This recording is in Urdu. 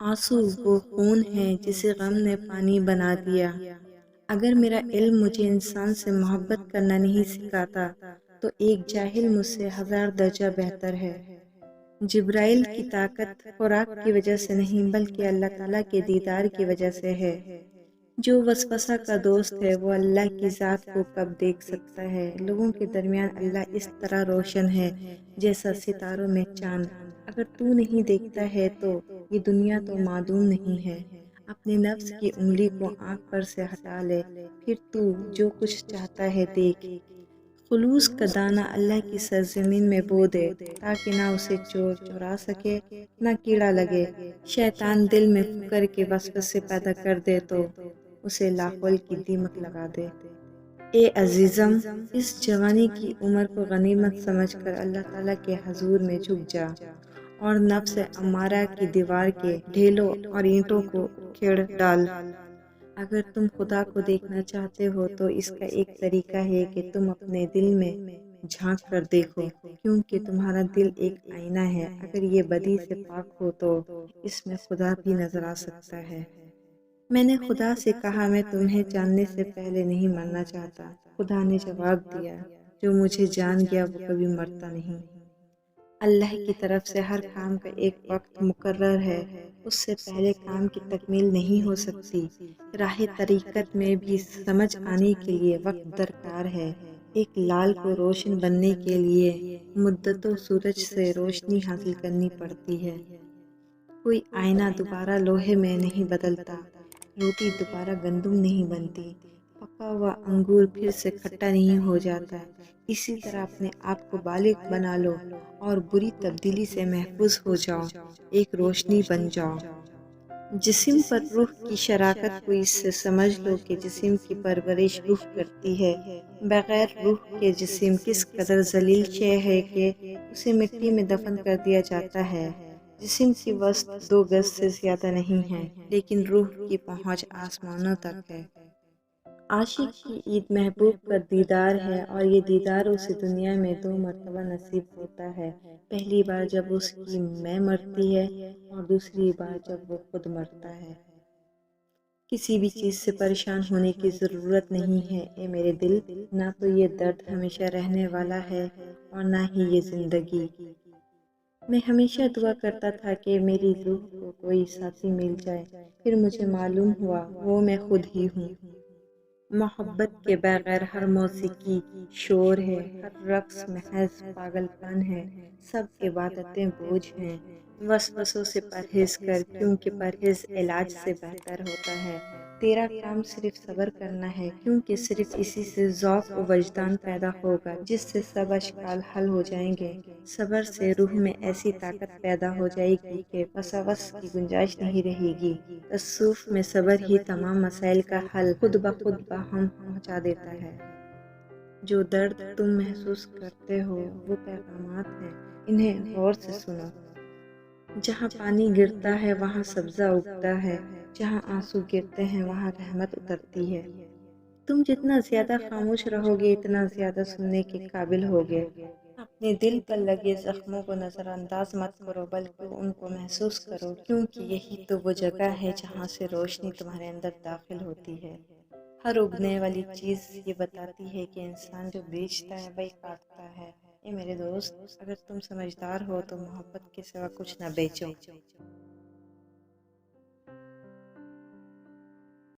آنسو وہ خون ہے جسے غم نے پانی بنا دیا۔ اگر میرا علم مجھے انسان سے محبت کرنا نہیں سکھاتا تو ایک جاہل مجھ سے 1000 درجہ بہتر ہے۔ جبرائیل کی طاقت خوراک کی وجہ سے نہیں بلکہ اللہ تعالیٰ کے دیدار کی وجہ سے ہے۔ جو وسوسہ کا دوست ہے وہ اللہ کی ذات کو کب دیکھ سکتا ہے۔ لوگوں کے درمیان اللہ اس طرح روشن ہے جیسا ستاروں میں چاند۔ اگر تو نہیں دیکھتا ہے تو یہ دنیا تو معدوم نہیں ہے۔ اپنے نفس کی انگلی کو آنکھ پر سے ہٹا لے، پھر تو جو کچھ چاہتا ہے دیکھ۔ خلوص کا دانہ اللہ کی سرزمین میں بو دے تاکہ نہ اسے چور چرا سکے نہ کیڑا لگے۔ شیطان دل میں فکر کے وسوسے پیدا کر دے تو اسے لاحول کی دیمک لگا دے۔ اے عزیزم، اس جوانی کی عمر کو غنیمت سمجھ کر اللہ تعالیٰ کے حضور میں جھک جا اور نفس امارہ کی دیوار کے ڈھیلوں اور اینٹوں کو کھیڑ ڈال۔ اگر تم خدا کو دیکھنا چاہتے ہو تو اس کا ایک طریقہ ہے کہ تم اپنے دل میں جھانک کر دیکھو، کیونکہ تمہارا دل ایک آئینہ ہے۔ اگر یہ بدی سے پاک ہو تو اس میں خدا بھی نظر آ سکتا ہے۔ میں نے خدا سے کہا میں تمہیں جاننے سے پہلے نہیں مرنا چاہتا۔ خدا نے جواب دیا، جو مجھے جان گیا وہ کبھی مرتا نہیں۔ اللہ کی طرف سے ہر کام کا ایک وقت مقرر ہے، اس سے پہلے کام کی تکمیل نہیں ہو سکتی۔ راہ طریقت میں بھی سمجھ آنے کے لیے وقت درکار ہے۔ ایک لال کو روشن بننے کے لیے مدتوں سورج سے روشنی حاصل کرنی پڑتی ہے۔ کوئی آئینہ دوبارہ لوہے میں نہیں بدلتا، روٹی دوبارہ گندم نہیں بنتی، پکا ہوا انگور پھر سے کھٹا نہیں ہو جاتا۔ اسی طرح اپنے آپ کو بالغ بنا لو اور بری تبدیلی سے محفوظ ہو جاؤ، ایک روشنی بن جاؤ۔ جسم پر روح کی شراکت کو اس سے سمجھ لو کہ جسم کی پرورش روح کرتی ہے۔ بغیر روح کے جسم کس قدر ذلیل شے ہے کہ اسے مٹی میں دفن کر دیا جاتا ہے۔ جسم کی وسط 2 گز سے زیادہ نہیں ہے، لیکن روح کی پہنچ آسمانوں تک ہے۔ عاشق کی عید محبوب کا دیدار ہے اور یہ دیدار اسے دنیا میں 2 مرتبہ نصیب ہوتا ہے۔ پہلی بار جب اس کی میں مرتی ہے اور دوسری بار جب وہ خود مرتا ہے۔ کسی بھی چیز سے پریشان ہونے کی ضرورت نہیں ہے اے میرے دل، نہ تو یہ درد ہمیشہ رہنے والا ہے اور نہ ہی یہ زندگی۔ میں ہمیشہ دعا کرتا تھا کہ میری روح کو کوئی ساتھی مل جائے، پھر مجھے معلوم ہوا وہ میں خود ہی ہوں۔ محبت کے بغیر ہر موسیقی شور ہے، ہر رقص محض پاگل پن ہے، سب عبادتیں بوجھ ہیں۔ وسوسوں سے پرہیز کر، کیونکہ پرہیز علاج سے بہتر ہوتا ہے۔ تیرا کام صرف صبر کرنا ہے، کیونکہ صرف اسی سے ذوق و وجدان پیدا ہوگا جس سے سب اشکال حل ہو جائیں گے۔ صبر سے روح میں ایسی طاقت پیدا ہو جائے گی کہ وسواس کی گنجائش نہیں رہے گی۔ تصوف میں صبر ہی تمام مسائل کا حل خود بخود باہم پہنچا دیتا ہے۔ جو درد تم محسوس کرتے ہو وہ پیغامات ہیں، انہیں غور سے سنو۔ جہاں پانی گرتا ہے وہاں سبزہ اگتا ہے، جہاں آنسو گرتے ہیں وہاں رحمت اترتی ہے۔ تم جتنا زیادہ خاموش رہو گے اتنا زیادہ سننے کے قابل ہوگے۔ اپنے دل پر لگے زخموں کو نظر انداز مت کرو بلکہ ان کو محسوس کرو، کیونکہ یہی تو وہ جگہ ہے جہاں سے روشنی تمہارے اندر داخل ہوتی ہے۔ ہر اگنے والی چیز یہ بتاتی ہے کہ انسان جو بیچتا ہے وہی کاٹتا ہے۔ اے میرے دوست، اگر تم سمجھدار ہو تو محبت کے سوا کچھ نہ بیچو۔